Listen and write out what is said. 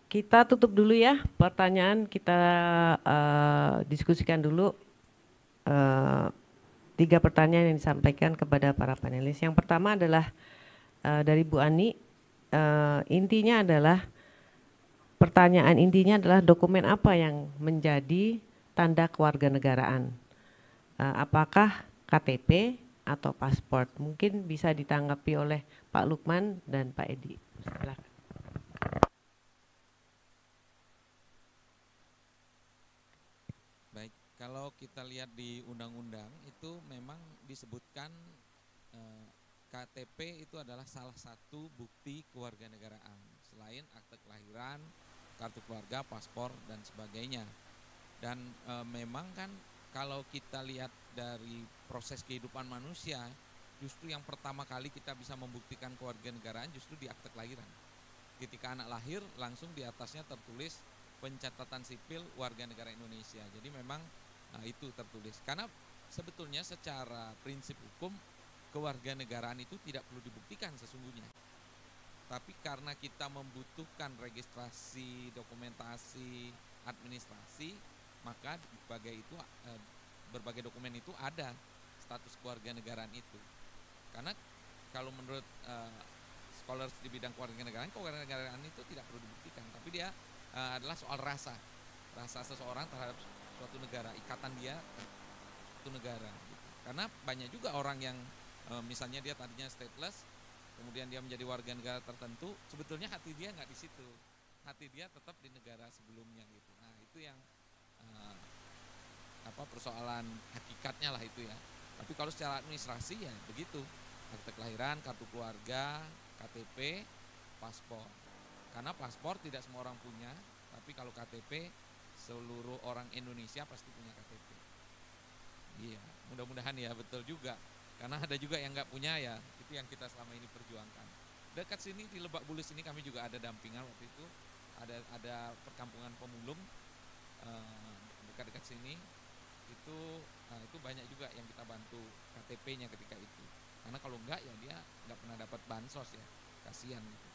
Kita tutup dulu ya pertanyaan, kita diskusikan dulu eh, 3 pertanyaan yang disampaikan kepada para panelis. Yang pertama adalah dari Bu Ani. Intinya adalah pertanyaan intinya adalah dokumen apa yang menjadi tanda kewarganegaraan? Apakah KTP atau paspor? Mungkin bisa ditanggapi oleh Pak Lukman dan Pak Edi. Silakan. Baik, kalau kita lihat di undang-undang itu memang disebutkan eh, KTP itu adalah salah satu bukti kewarganegaraan selain akte kelahiran, kartu keluarga, paspor dan sebagainya. Dan memang kan kalau kita lihat dari proses kehidupan manusia, justru yang pertama kali kita bisa membuktikan kewarganegaraan justru di akte kelahiran. Ketika anak lahir langsung di atasnya tertulis pencatatan sipil warga negara Indonesia. Jadi memang itu tertulis. Karena sebetulnya secara prinsip hukum kewarganegaraan itu tidak perlu dibuktikan sesungguhnya. Tapi karena kita membutuhkan registrasi, dokumentasi, administrasi, maka berbagai dokumen itu ada status kewarganegaraan itu. Karena kalau menurut scholars di bidang kewarganegaraan itu tidak perlu dibuktikan, tapi dia adalah soal rasa seseorang terhadap suatu negara, ikatan dia suatu negara. Gitu. Karena banyak juga orang yang misalnya dia tadinya stateless, kemudian dia menjadi warga negara tertentu, sebetulnya hati dia nggak di situ, hati dia tetap di negara sebelumnya gitu. Nah itu yang persoalan hakikatnya lah itu ya. Tapi kalau secara administrasi ya begitu, akte kelahiran, kartu keluarga, KTP, paspor. Karena paspor tidak semua orang punya, tapi kalau KTP seluruh orang Indonesia pasti punya KTP. Iya, mudah-mudahan ya betul juga. Karena ada juga yang nggak punya ya, itu yang kita selama ini perjuangkan. Dekat sini di Lebak Bulus ini kami juga ada dampingan waktu itu, ada perkampungan pemulung dekat-dekat sini. Itu banyak juga yang kita bantu KTP-nya ketika itu. Karena kalau enggak ya dia nggak pernah dapat bansos ya, kasihan gitu.